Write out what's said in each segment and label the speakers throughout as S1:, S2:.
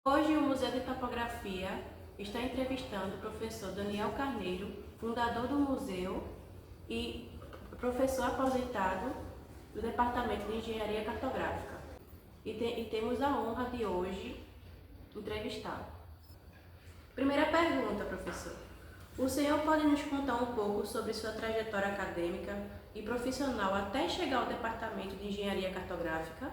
S1: Hoje, o Museu de Topografia está entrevistando o professor Daniel Carneiro, fundador do museu e professor aposentado do Departamento de Engenharia Cartográfica. E temos a honra de hoje entrevistá-lo. Primeira pergunta, professor. O senhor pode nos contar um pouco sobre sua trajetória acadêmica e profissional até chegar ao Departamento de Engenharia Cartográfica?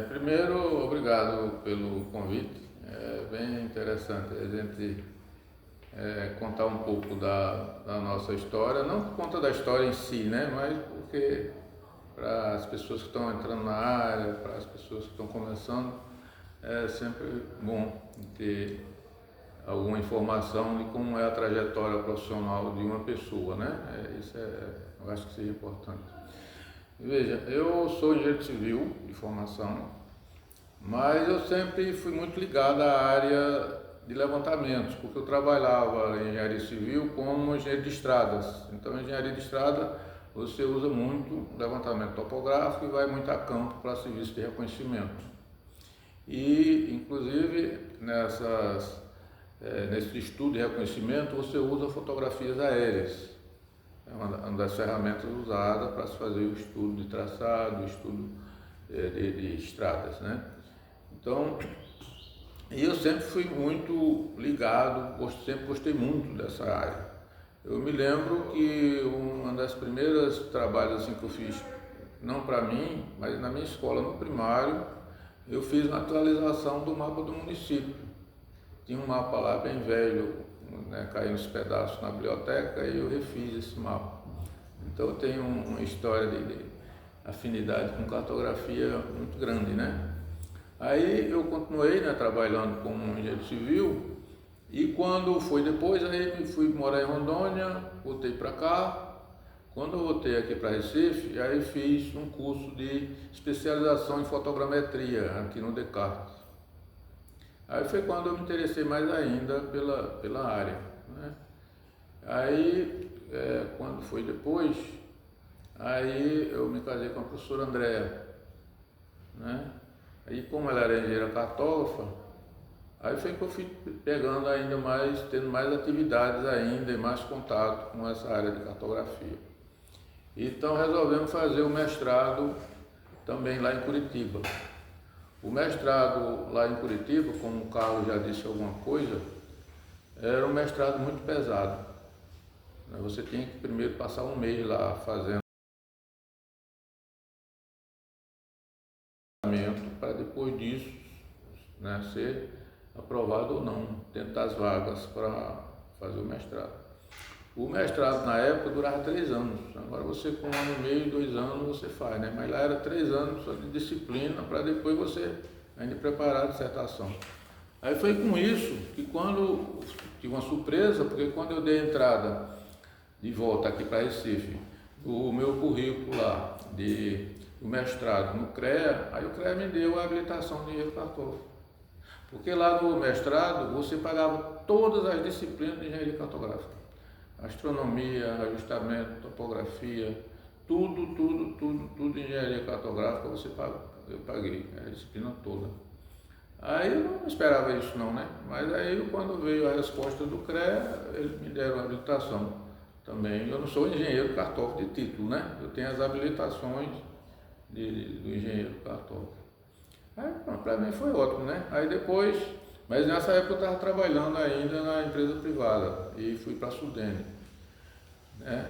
S2: Primeiro, obrigado pelo convite. É bem interessante a gente contar um pouco da nossa história, não por conta da história em si, né? Mas porque para as pessoas que estão entrando na área, para as pessoas que estão começando, é sempre bom ter alguma informação de como é a trajetória profissional de uma pessoa, né? Eu acho que seja importante. Veja, eu sou engenheiro civil de formação, mas eu sempre fui muito ligado à área de levantamentos, porque eu trabalhava em engenharia civil como engenheiro de estradas. Então, em engenharia de estrada, você usa muito levantamento topográfico e vai muito a campo para serviço de reconhecimento. E, inclusive, nesse estudo de reconhecimento, você usa fotografias aéreas. É uma das ferramentas usadas para se fazer o estudo de traçado, o estudo de estradas, né? Então, eu sempre fui muito ligado, sempre gostei muito dessa área. Eu me lembro que uma das primeiras trabalhos assim, que eu fiz, não para mim, mas na minha escola, no primário, eu fiz uma atualização do mapa do município. Tinha um mapa lá bem velho, né, caiu uns pedaços na biblioteca e eu refiz esse mapa. Então eu tenho uma história de afinidade com cartografia muito grande, né? Aí eu continuei, né, trabalhando como engenheiro civil e quando foi depois, aí fui morar em Rondônia, voltei para cá. Quando eu voltei aqui para Recife, aí fiz um curso de especialização em fotogrametria aqui no Descartes. Aí foi quando eu me interessei mais ainda pela área, né? Aí, quando foi depois, aí eu me casei com a professora Andréa, né? Aí, como ela era engenheira cartógrafa, aí foi que eu fui pegando ainda mais, tendo mais atividades ainda e mais contato com essa área de cartografia. Então resolvemos fazer o mestrado também lá em Curitiba. O mestrado lá em Curitiba, como o Carlos já disse alguma coisa, era um mestrado muito pesado. Você tinha que primeiro passar um mês lá fazendo para depois disso, né, ser aprovado ou não, dentro das vagas para fazer o mestrado. O mestrado na época durava 3 anos, agora você com 1 ano e meio, 2 anos você faz, né? Mas lá era 3 anos só de disciplina para depois você ainda preparar a dissertação. Aí foi com isso que quando tive uma surpresa, porque quando eu dei a entrada de volta aqui para Recife, o meu currículo lá do mestrado no CREA, aí o CREA me deu a habilitação de engenheiro cartógrafo. Porque lá no mestrado você pagava todas as disciplinas de engenharia cartográfica. Astronomia, ajustamento, topografia, tudo engenharia cartográfica você paga, eu paguei, a disciplina toda. Aí eu não esperava isso não, né? Mas aí quando veio a resposta do CREA, eles me deram a habilitação também. Eu não sou engenheiro cartógrafo de título, né? Eu tenho as habilitações do engenheiro cartógrafo. Aí para mim foi ótimo, né? Aí depois, mas nessa época eu estava trabalhando ainda na empresa privada e fui para a Sudene, né?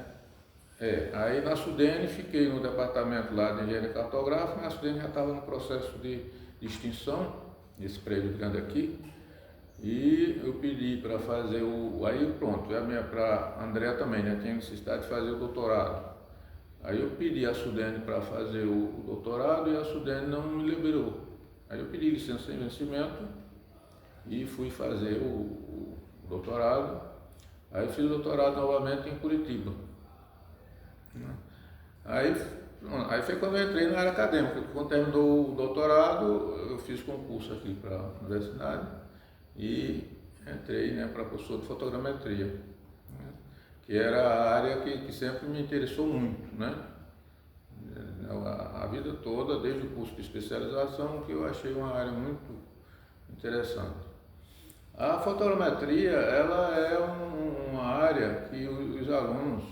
S2: Aí na Sudene fiquei no departamento lá de engenharia cartográfica, mas a Sudene já estava no processo de extinção, esse prédio grande aqui, e eu pedi para fazer aí pronto, para a Andréa também, né? Tinha necessidade de fazer o doutorado. Aí eu pedi a Sudene para fazer o doutorado e a Sudene não me liberou. Aí eu pedi licença sem vencimento e fui fazer o doutorado. Aí eu fiz o doutorado novamente em Curitiba. Aí foi quando eu entrei na área acadêmica. Quando terminou o doutorado, eu fiz concurso aqui para a universidade e entrei, né, para professor de fotogrametria, né, que era a área que sempre me interessou muito, né? A vida toda, desde o curso de especialização, que eu achei uma área muito interessante. A fotogrametria, ela é uma área que os alunos,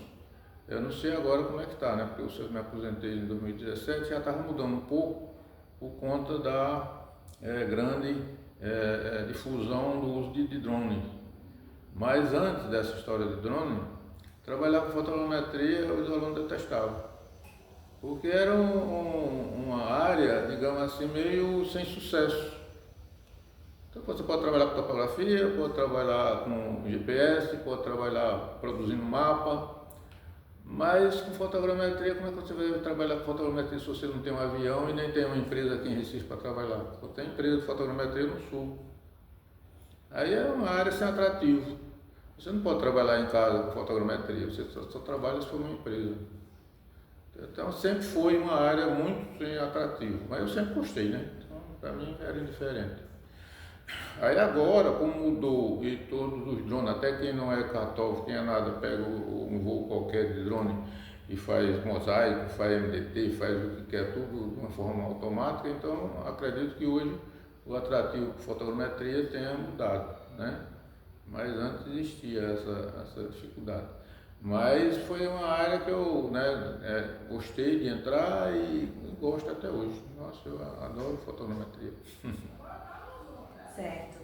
S2: eu não sei agora como é que está, né? Porque eu me aposentei em 2017, já estava mudando um pouco por conta da grande difusão do uso de drone. Mas antes dessa história de drone, trabalhar com fotogrametria os alunos detestavam. Porque era uma área, digamos assim, meio sem sucesso. Então você pode trabalhar com topografia, pode trabalhar com GPS, pode trabalhar produzindo mapa, mas com fotogrametria, como é que você vai trabalhar com fotogrametria se você não tem um avião e nem tem uma empresa aqui em Recife para trabalhar? Só tem empresa de fotogrametria no sul. Aí é uma área sem atrativo. Você não pode trabalhar em casa com fotogrametria, você só trabalha se for uma empresa. Então sempre foi uma área muito sem atrativo, mas eu sempre gostei, né? Então para mim era indiferente. Aí agora, como mudou e todos os drones, até quem não é cartógrafo, quem é nada, pega um voo qualquer de drone e faz mosaico, faz MDT, faz o que quer, tudo de uma forma automática, então acredito que hoje o atrativo por fotogrametria tenha mudado, né? Mas antes existia essa dificuldade. Mas foi uma área que eu gostei de entrar e gosto até hoje. Nossa, eu adoro fotogrametria.
S1: Certo.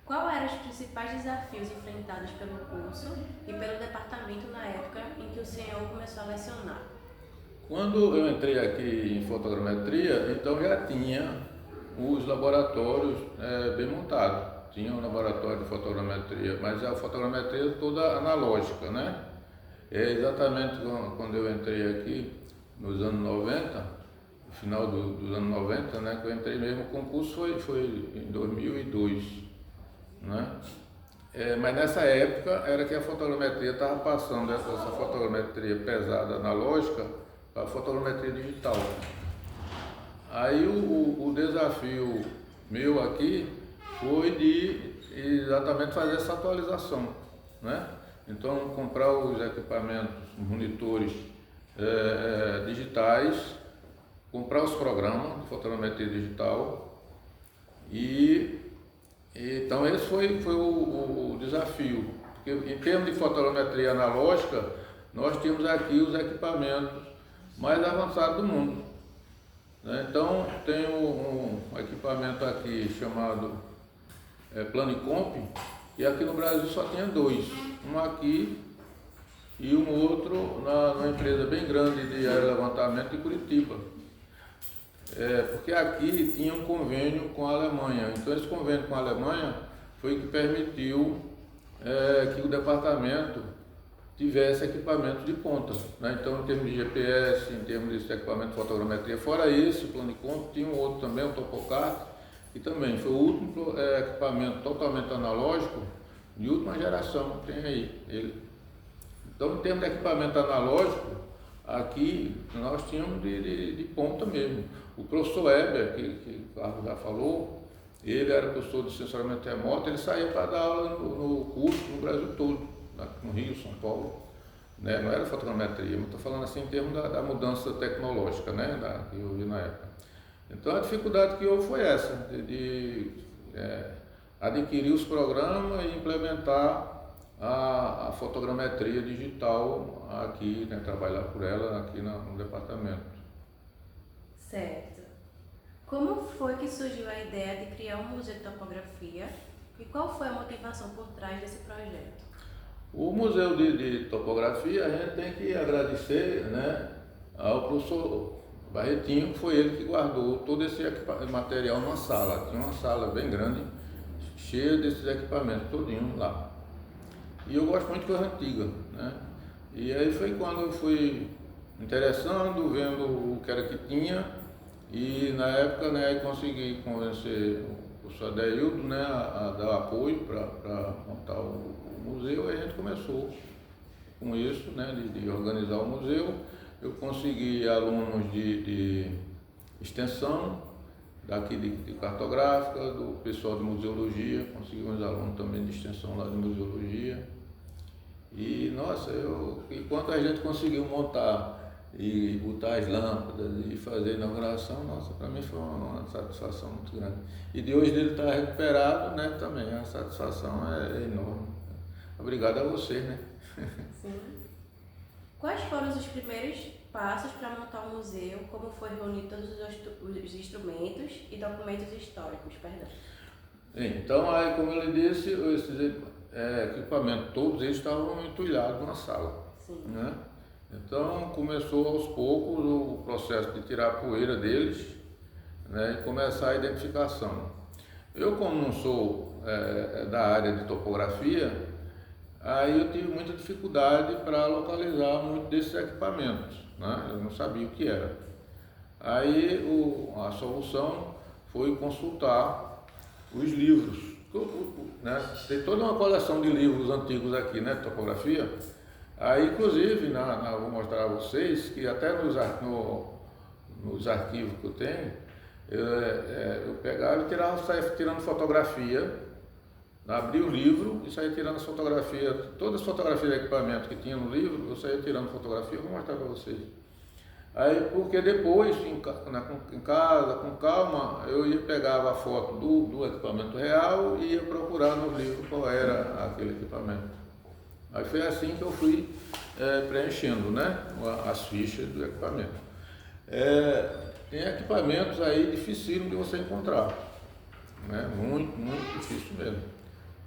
S1: Qual eram os principais desafios enfrentados pelo curso e pelo departamento na época em que o senhor começou a lecionar?
S2: Quando eu entrei aqui em fotogrametria, então já tinha os laboratórios bem montados. Tinha um laboratório de fotogrametria, mas a fotogrametria toda analógica, né? É exatamente quando eu entrei aqui, nos anos 90, no final dos anos 90, né, que eu entrei mesmo, o concurso foi em 2002, né? Mas nessa época era que a fotogrametria estava passando essa fotogrametria pesada analógica para a fotogrametria digital. Aí o desafio meu aqui foi de exatamente fazer essa atualização, né? Então comprar os equipamentos, monitores digitais, comprar os programas de fotogrametria digital então esse foi o desafio, porque em termos de fotogrametria analógica nós tínhamos aqui os equipamentos mais avançados do mundo, né? Então tem um equipamento aqui chamado Planicomp, e aqui no Brasil só tinha dois, um aqui e um outro numa empresa bem grande de aerolevantamento de Curitiba. Porque aqui tinha um convênio com a Alemanha, então esse convênio com a Alemanha foi o que permitiu que o departamento tivesse equipamento de ponta, né? Então em termos de GPS, em termos de equipamento de fotogrametria, fora esse, o Planicomp, tinha um outro também, o Topocart, que também foi o último equipamento totalmente analógico de última geração, tem aí ele. Então em termos de equipamento analógico, aqui nós tínhamos de ponta mesmo. O professor Weber, que o Carlos já falou, ele era professor de sensoriamento remoto, ele saía para dar aula no curso no Brasil todo, no Rio, São Paulo, né? Não era fotogrametria, mas estou falando assim em termos da mudança tecnológica, né? Que eu vi na época. Então a dificuldade que houve foi essa, de adquirir os programas e implementar a fotogrametria digital aqui, né, trabalhar por ela aqui no departamento.
S1: Certo. Como foi que surgiu a ideia de criar um museu de topografia e qual foi a motivação por trás desse projeto?
S2: O Museu de Topografia, a gente tem que agradecer, né, ao professor Barretinho, que foi ele que guardou todo esse material numa sala. Tinha uma sala bem grande, cheia desses equipamentos, todinho lá. E eu gosto muito de coisa antiga, né? E aí foi quando eu fui interessando, vendo o que era que tinha, e na época, né, consegui convencer o professor Adeildo, né, a dar apoio para montar o museu, e a gente começou com isso, né, de organizar o museu. Eu consegui alunos de extensão, daqui de cartográfica, do pessoal de museologia, consegui uns alunos também de extensão lá de museologia. E nossa, e quando a gente conseguiu montar e botar as lâmpadas e fazer a inauguração, nossa, para mim foi uma satisfação muito grande. E de hoje ele estar recuperado, né, também, a satisfação é enorme. Obrigado a você, né?
S1: Sim. Quais foram os primeiros passos para montar o museu? Como foi reunir todos os instrumentos e documentos históricos? Perdão.
S2: Então, aí, como ele disse, esses equipamentos, todos eles estavam entulhados na sala.
S1: Sim.
S2: Né? Então, começou aos poucos o processo de tirar a poeira deles, né, e começar a identificação. Eu, como não sou da área de topografia, aí eu tive muita dificuldade para localizar muitos desses equipamentos, né? Eu não sabia o que era. Aí a solução foi consultar os livros, né? Tem toda uma coleção de livros antigos aqui, né, de topografia. Aí, inclusive, vou mostrar a vocês que até nos arquivos que eu tenho, eu pegava e saia tirando fotografia, abria o livro e saía tirando as fotografias, todas as fotografias de equipamento que tinha no livro, eu saía tirando fotografia, eu vou mostrar para vocês. Aí, porque depois, em casa, com calma, eu pegava a foto do equipamento real e ia procurar no livro qual era aquele equipamento. Aí foi assim que eu fui preenchendo, né, as fichas do equipamento. Tem equipamentos aí dificílimos de você encontrar, né, muito, muito difícil mesmo.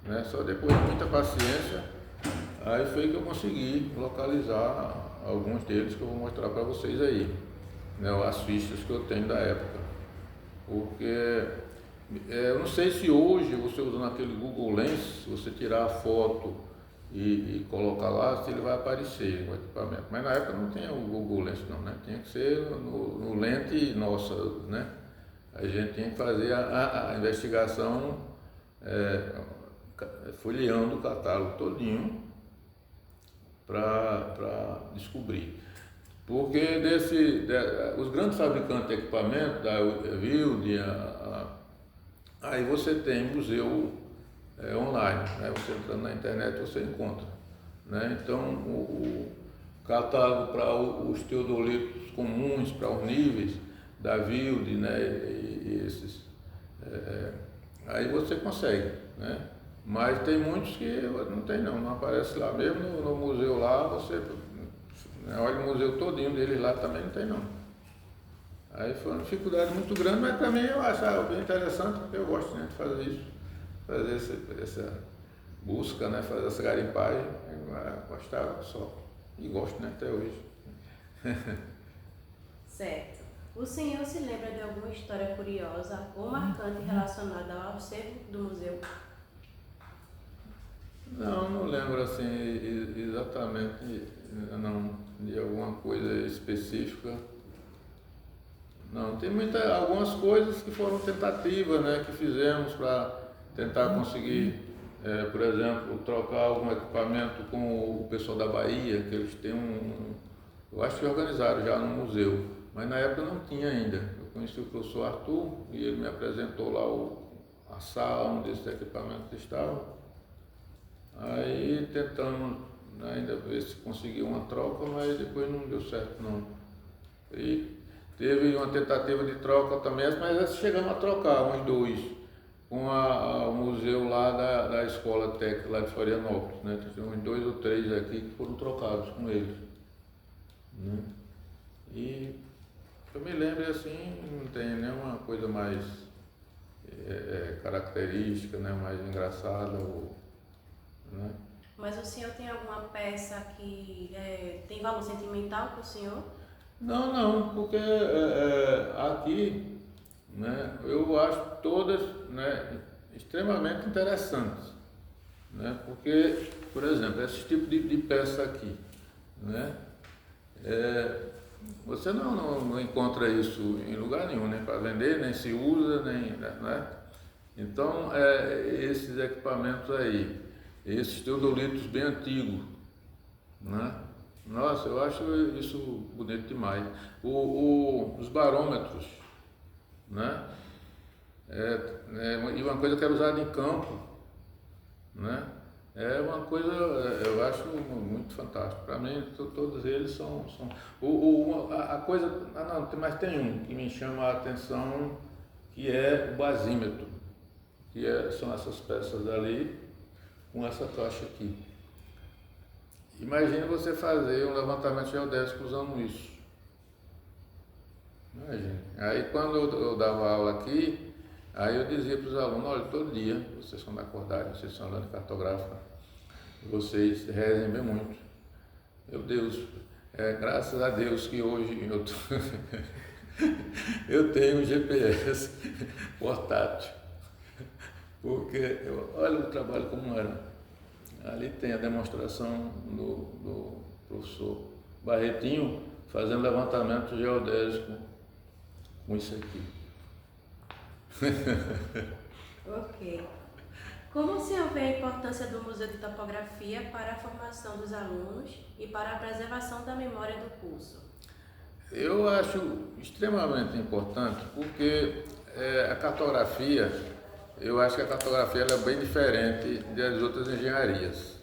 S2: Né, só depois de muita paciência, aí foi que eu consegui localizar alguns deles que eu vou mostrar para vocês aí, né, as fichas que eu tenho da época. Porque eu não sei se hoje você usando aquele Google Lens, você tirar a foto e colocar lá, se ele vai aparecer o equipamento. Mas na época não tinha o Google Lens não, né? Tinha que ser no lente nossa, né? A gente tinha que fazer a investigação folheando o catálogo todinho para descobrir. Porque os grandes fabricantes de equipamento, da Wilde, aí você tem museu online, né? Você entrando na internet você encontra, né? Então o catálogo para os teodolitos comuns, para os níveis da Wilde, né? E esses, aí você consegue, né? Mas tem muitos que não tem não aparece lá mesmo no museu lá, você olha o museu todinho deles lá também não tem não. Aí foi uma dificuldade muito grande, mas também eu achava bem interessante, porque eu gosto, né, de fazer isso. Fazer essa busca, né, fazer essa garimpagem, eu gostava só, e gosto, né, até hoje.
S1: Certo. O senhor se lembra de alguma história curiosa ou marcante relacionada ao acervo do museu?
S2: Não lembro assim exatamente, não, de alguma coisa específica. Não, tem algumas coisas que foram tentativas, né, que fizemos para tentar conseguir, por exemplo, trocar algum equipamento com o pessoal da Bahia, que eles têm eu acho que organizaram já no museu, mas na época não tinha ainda. Eu conheci o professor Arthur e ele me apresentou lá a sala onde esses equipamentos estavam. Aí tentamos ainda ver se conseguia uma troca, mas depois não deu certo não. E teve uma tentativa de troca também, mas chegamos a trocar uns dois com o museu lá da Escola Técnica lá de Florianópolis, né? Tem uns 2 ou 3 aqui que foram trocados com eles, né? E eu me lembro assim, não tem nenhuma coisa mais característica, né? Mais engraçada, né?
S1: Mas o senhor tem alguma peça que tem valor sentimental para o senhor?
S2: Não, porque aqui, né, eu acho todas, né, extremamente interessantes, né, porque, por exemplo, esse tipo de peça aqui, né, você não encontra isso em lugar nenhum, nem para vender, nem se usa, nem, né? Então, esses equipamentos aí, esses teodolitos bem antigos, né? Nossa, eu acho isso bonito demais. Os barômetros, né? E uma coisa que era usada em campo, né? É uma coisa, eu acho muito fantástico. Para mim, todos eles são a coisa. Não, mas tem um que me chama a atenção, que é o basímetro, são essas peças ali com essa tocha aqui. Imagine você fazer um levantamento geodésico usando isso. Imagine. Aí quando eu dava aula aqui, aí eu dizia para os alunos, olha, todo dia, vocês são da acordar, vocês são andando cartográfica, vocês rezem bem muito. Meu Deus, graças a Deus que hoje eu tenho um GPS portátil. Porque, olha o trabalho como era. Ali tem a demonstração do professor Barretinho fazendo levantamento geodésico com isso aqui.
S1: Ok. Como o senhor vê a importância do Museu de Topografia para a formação dos alunos e para a preservação da memória do curso?
S2: Eu acho extremamente importante porque a cartografia, eu acho que a cartografia ela é bem diferente das outras engenharias,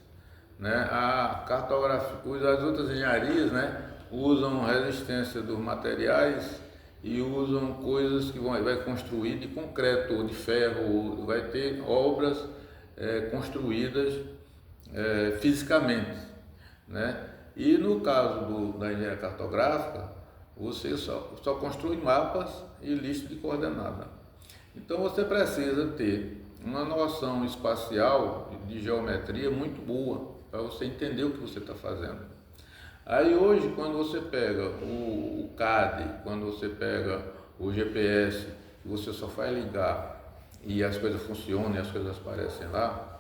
S2: né? A cartografia, as outras engenharias, né, usam resistência dos materiais e usam coisas que vai construir de concreto ou de ferro, ou vai ter obras construídas fisicamente, né? E no caso da engenharia cartográfica, você só construi mapas e lista de coordenada. Então você precisa ter uma noção espacial de geometria muito boa para você entender o que você está fazendo. Aí hoje, quando você pega o CAD, quando você pega o GPS, você só faz ligar e as coisas funcionam e as coisas aparecem lá,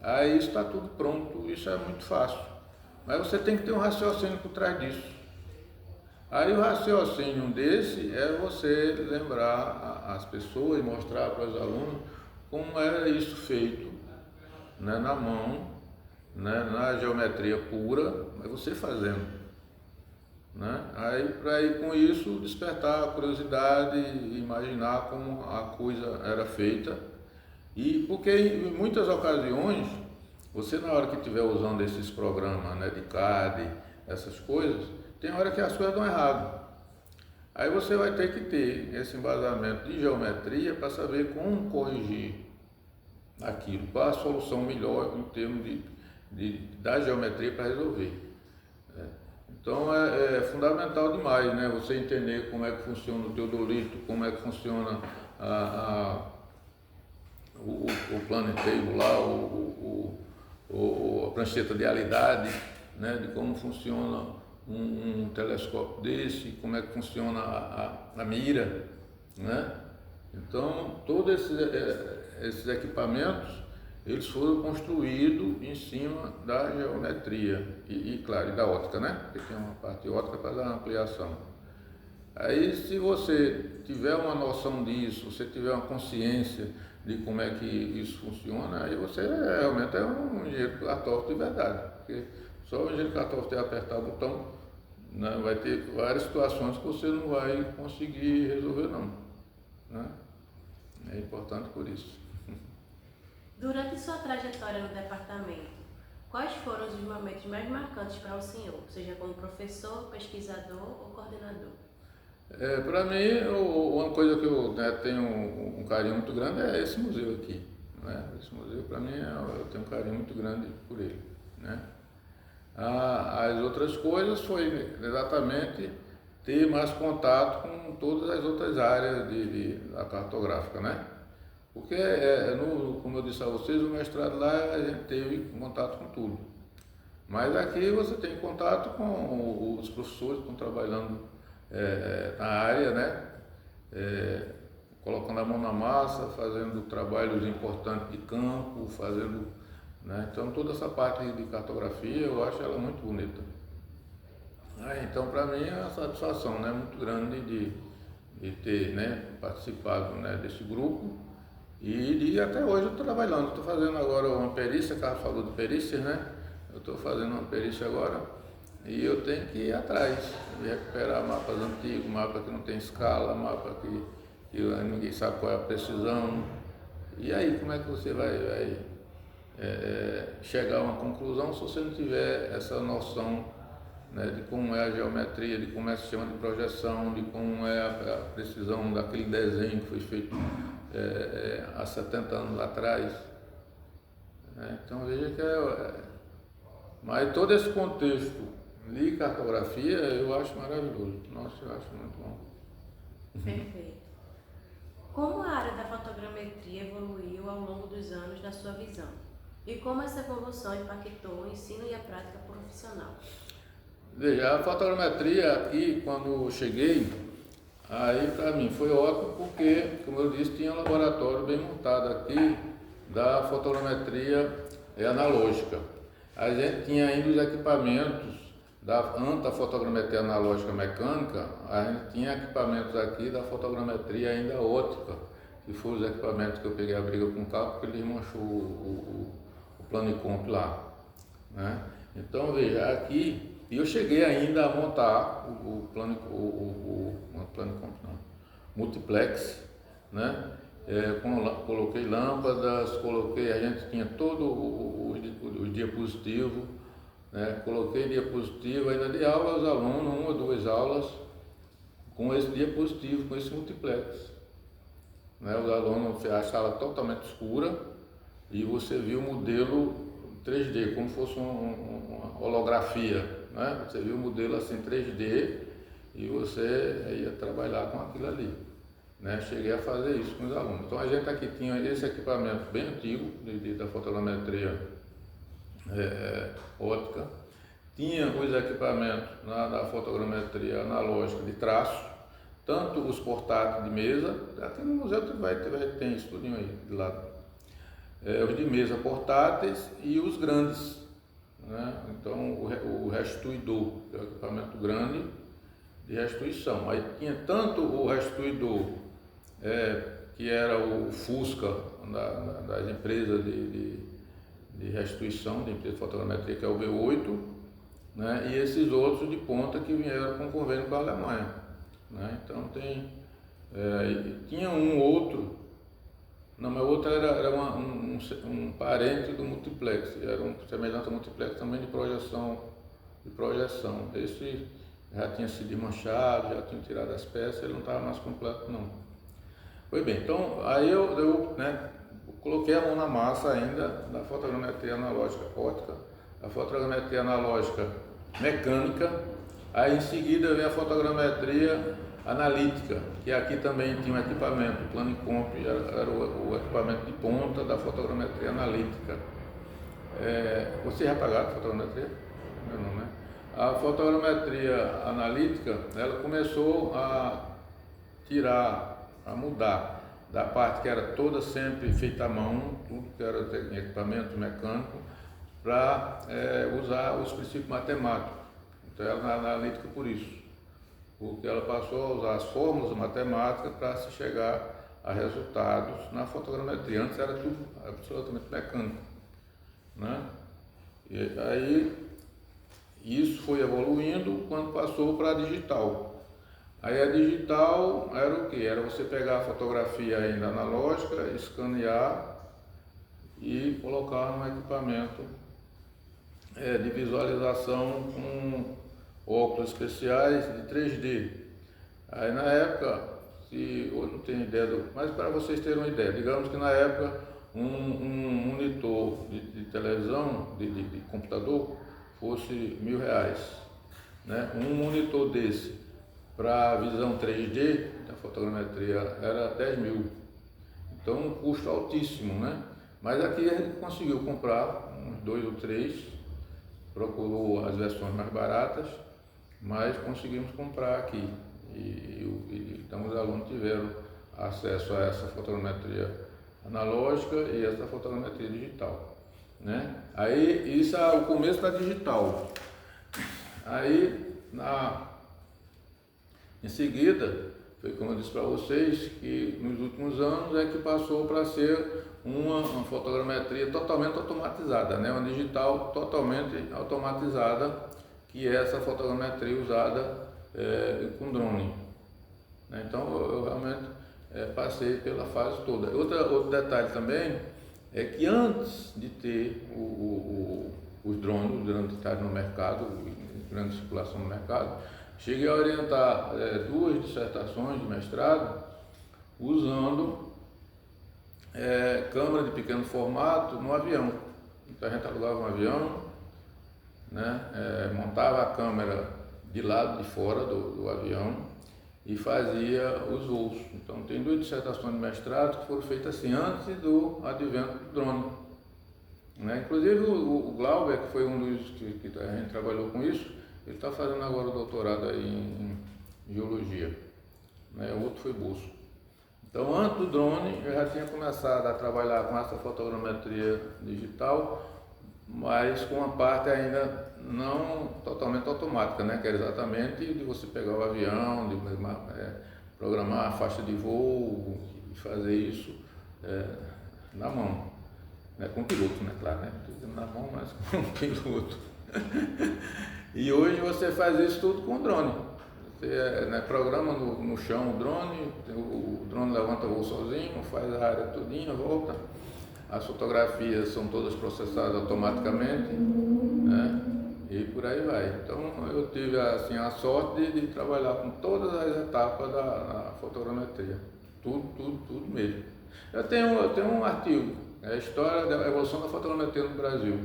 S2: aí está tudo pronto, isso é muito fácil. Mas você tem que ter um raciocínio por trás disso. Aí o raciocínio desse é você lembrar as pessoas e mostrar para os alunos como era isso feito, né, na mão, né, na geometria pura, mas você fazendo, né? Aí para ir com isso despertar a curiosidade, imaginar como a coisa era feita. E porque em muitas ocasiões você, na hora que estiver usando esses programas, né, de CAD, essas coisas, tem hora que as coisas dão errado. Aí você vai ter que ter esse embasamento de geometria para saber como corrigir aquilo, qual a solução melhor em termos da geometria para resolver. Então é fundamental demais, né, você entender como é que funciona o teodolito, como é que funciona o planetable lá, a prancheta de realidade, né, de como funciona um telescópio desse, como é que funciona a mira, né? Então todos esses equipamentos eles foram construídos em cima da geometria e claro, e da ótica, né? Porque tem uma parte ótica para dar ampliação. Aí se você tiver uma noção disso, você tiver uma consciência de como é que isso funciona, aí você realmente é um engenheiro cartógrafo de verdade, porque só o engenheiro cartógrafo ter apertar o botão, né, vai ter várias situações que você não vai conseguir resolver não, né? É importante por isso.
S1: Durante sua trajetória no departamento, quais foram os momentos mais marcantes para o senhor, seja como professor, pesquisador ou coordenador?
S2: Para mim, uma coisa que eu, né, tenho um carinho muito grande é esse museu aqui, né? Esse museu, para mim, eu tenho um carinho muito grande por ele, né? As outras coisas foi exatamente ter mais contato com todas as outras áreas da cartográfica, né? Porque, como eu disse a vocês, o mestrado lá a gente teve contato com tudo. Mas aqui você tem contato com os professores que estão trabalhando na área, né? Colocando a mão na massa, fazendo trabalhos importantes de campo, fazendo, né? Então toda essa parte de cartografia eu acho ela muito bonita. Então para mim é uma satisfação, né, muito grande de ter, né, participado, né, desse grupo e até hoje eu estou trabalhando, estou fazendo agora uma perícia, o cara falou de perícia, né? Eu estou fazendo uma perícia agora e eu tenho que ir atrás de recuperar mapas antigos, mapa que não tem escala, mapa que ninguém sabe qual é a precisão. E aí, como é que você vai chegar a uma conclusão se você não tiver essa noção, né, de como é a geometria, de como é o sistema de projeção, de como é a precisão daquele desenho que foi feito há 70 anos atrás. Né? Então veja que mas todo esse contexto de cartografia eu acho maravilhoso. Nossa, eu acho muito bom.
S1: Perfeito. Como a área da fotogrametria evoluiu ao longo dos anos na sua visão? E como essa evolução impactou o ensino e a prática profissional?
S2: Veja, a fotogrametria aqui, quando eu cheguei, aí para mim foi ótimo porque, como eu disse, tinha um laboratório bem montado aqui da fotogrametria analógica. A gente tinha ainda os equipamentos antes da fotogrametria analógica mecânica, a gente tinha equipamentos aqui da fotogrametria ainda óptica, que foram os equipamentos que eu peguei a briga com o carro porque ele manchou o Planicomp lá, né? Então veja, aqui eu cheguei ainda a montar o Planicomp não, multiplex, né? Coloquei lâmpadas, a gente tinha todo o diapositivo, né? Coloquei diapositivo, ainda dei aula aos alunos, 1 ou 2 aulas com esse diapositivo, com esse multiplex, né? Os alunos, a sala totalmente escura e você viu o modelo 3D, como se fosse uma holografia, né? Você viu o modelo assim 3D e você ia trabalhar com aquilo ali, né? Cheguei a fazer isso com os alunos. Então a gente aqui tinha esse equipamento bem antigo da fotogrametria óptica, tinha os equipamentos da fotogrametria analógica de traço, tanto os portáteis de mesa, aqui no museu tem isso tudo aí de lado, os de mesa portáteis e os grandes, né? Então o restituidor, que é o equipamento grande de restituição. Aí tinha tanto o restituidor, que era o Fusca das empresas de restituição, de empresa de fotogrametria, que é o B8, né? E esses outros de ponta que vieram com convênio com a Alemanha, né? Então tinha um outro, não, mas o outro era um parente do multiplex, era um semelhante ao multiplex também de projeção. Esse já tinha sido desmanchado, já tinha tirado as peças, ele não estava mais completo não. Pois bem, então aí eu coloquei a mão na massa ainda da fotogrametria analógica óptica, a fotogrametria analógica mecânica, aí em seguida vem a fotogrametria analítica, que aqui também tinha um equipamento, o Planicomp era o equipamento de ponta da fotogrametria analítica. Você já pagaram a fotogrametria? Não, né? A fotogrametria analítica, ela começou a mudar da parte que era toda sempre feita à mão, tudo que era equipamento mecânico, para usar os princípios matemáticos. Então ela é analítica por isso, porque ela passou a usar as fórmulas matemáticas para se chegar a resultados na fotogrametria. Antes era tudo absolutamente mecânico, né? E aí isso foi evoluindo quando passou para a digital. Aí a digital era o que? Era você pegar a fotografia ainda analógica, escanear e colocar no equipamento de visualização com óculos especiais de 3D. Aí na época, eu não tenho ideia, mas para vocês terem uma ideia, digamos que na época um monitor de televisão, de computador, fosse R$1.000, né? Um monitor desse para visão 3D da fotogrametria era 10 mil, então um custo altíssimo, né? Mas aqui a gente conseguiu comprar uns 2 ou 3, procurou as versões mais baratas, mas conseguimos comprar aqui então os alunos tiveram acesso a essa fotogrametria analógica e essa fotogrametria digital, né? Aí isso é o começo da digital. Aí em seguida, foi como eu disse para vocês, que nos últimos anos é que passou para ser uma fotogrametria totalmente automatizada, né? Uma digital totalmente automatizada, que é essa fotogrametria usada com drone, né? Então eu realmente passei pela fase toda. Outro detalhe também é que antes de ter os drones, durante estar no mercado, grande circulação no mercado, cheguei a orientar 2 dissertações de mestrado usando câmera de pequeno formato no avião. Então a gente alugava um avião, né, montava a câmera de lado de fora do avião e fazia os voos. Então tem 2 dissertações de mestrado que foram feitas assim antes do advento do drone. Né? Inclusive o Glauber, que foi um dos que a gente trabalhou com isso, ele está fazendo agora o doutorado aí em geologia. Né? O outro foi bolso. Então antes do drone eu já tinha começado a trabalhar com essa fotogrametria digital, mas com uma parte ainda não totalmente automática, né? Que era exatamente de você pegar o avião, de programar a faixa de voo e fazer isso na mão, né? Com o piloto, né? Claro, né? Na mão, mas com o piloto. E hoje você faz isso tudo com o drone. Você programa no chão o drone levanta o voo sozinho, faz a área todinha, volta. As fotografias são todas processadas automaticamente, né? E por aí vai. Então eu tive assim, a sorte de trabalhar com todas as etapas da fotogrametria. Tudo mesmo. Eu tenho um artigo, a história da evolução da fotogrametria no Brasil,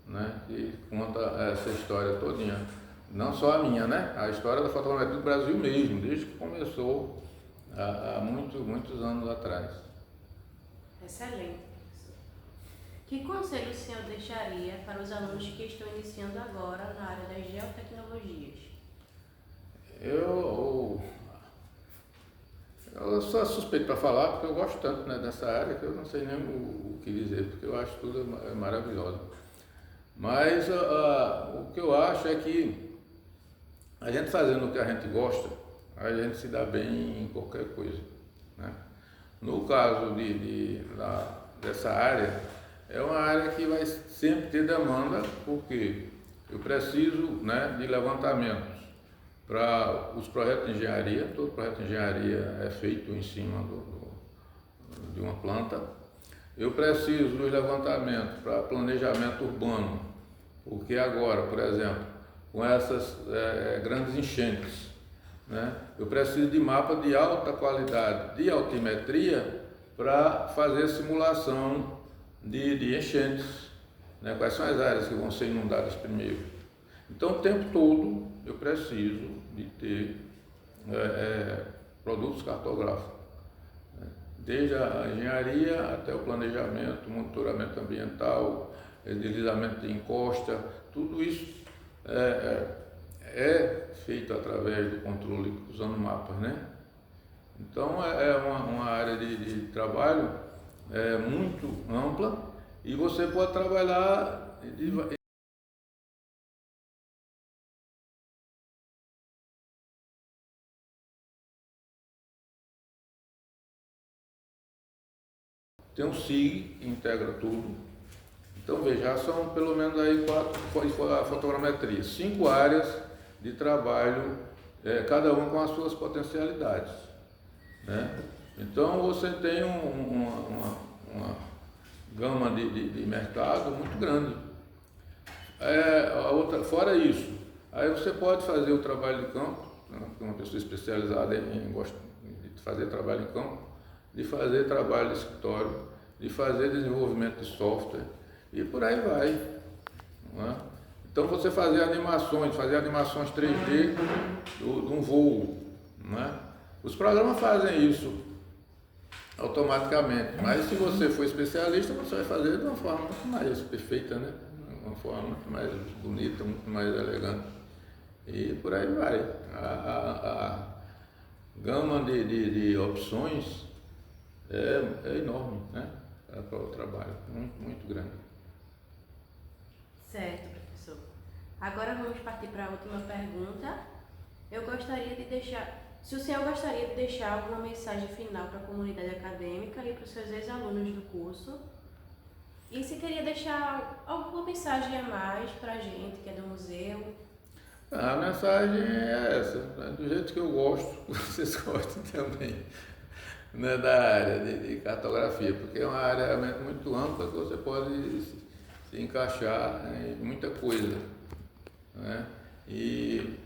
S2: né? Que conta essa história todinha. Não só a minha, né? A história da fotogrametria do Brasil mesmo, desde que começou há muitos anos atrás.
S1: Excelente, professor. Que conselho o senhor deixaria para os alunos que estão iniciando agora na área das geotecnologias?
S2: Eu sou suspeito para falar, porque eu gosto tanto, né, dessa área que eu não sei nem o que dizer, porque eu acho tudo maravilhoso. Mas o que eu acho é que a gente fazendo o que a gente gosta, a gente se dá bem em qualquer coisa, né? No caso dessa área, é uma área que vai sempre ter demanda, porque eu preciso, né, de levantamentos para os projetos de engenharia. Todo projeto de engenharia é feito em cima de uma planta. Eu preciso dos levantamentos para planejamento urbano, porque agora, por exemplo, com essas grandes enchentes, né, eu preciso de mapa de alta qualidade de altimetria para fazer simulação de enchentes, né, quais são as áreas que vão ser inundadas primeiro. Então o tempo todo eu preciso de ter produtos cartográficos, né, desde a engenharia até o planejamento, monitoramento ambiental, deslizamento de encosta, tudo isso é feito através do controle usando mapas, né? Então é uma área de trabalho muito ampla e você pode trabalhar tem um SIG que integra tudo. Então veja, são pelo menos aí 4, a fotogrametria, 5 áreas de trabalho, cada uma com as suas potencialidades, né? Então você tem uma gama de mercado muito grande. Fora isso, aí você pode fazer o trabalho de campo, né? Uma pessoa especializada em de fazer trabalho em campo, de fazer trabalho de escritório, de fazer desenvolvimento de software e por aí vai, não é? Então você fazer animações 3D de um voo, não é? Os programas fazem isso automaticamente, mas se você for especialista, você vai fazer de uma forma muito mais perfeita, né? Uma forma muito mais bonita, muito mais elegante e por aí vai. A gama de opções é enorme, né? Para o trabalho, muito grande.
S1: Certo, professor. Agora vamos partir para a última pergunta. Eu gostaria de deixar, se o senhor gostaria de deixar alguma mensagem final para a comunidade acadêmica e para os seus ex-alunos do curso, e se queria deixar alguma mensagem a mais para a gente, que é do museu.
S2: A mensagem é essa, né? Do jeito que eu gosto, vocês gostem também. né, da área de cartografia, porque é uma área realmente muito ampla que você pode se encaixar em muita coisa, né? E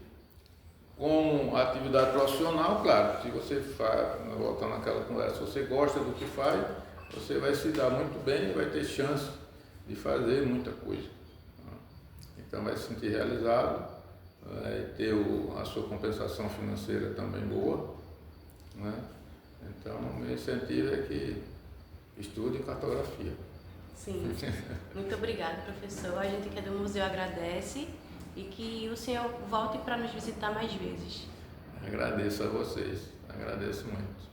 S2: com a atividade profissional, claro, se você faz, voltando àquela conversa, se você gosta do que faz, você vai se dar muito bem e vai ter chance de fazer muita coisa. Então vai se sentir realizado, vai ter a sua compensação financeira também boa, né? Então o meu incentivo é que estude cartografia.
S1: Sim, muito obrigada, professor. A gente aqui do museu agradece e que o senhor volte para nos visitar mais vezes.
S2: Agradeço a vocês, agradeço muito.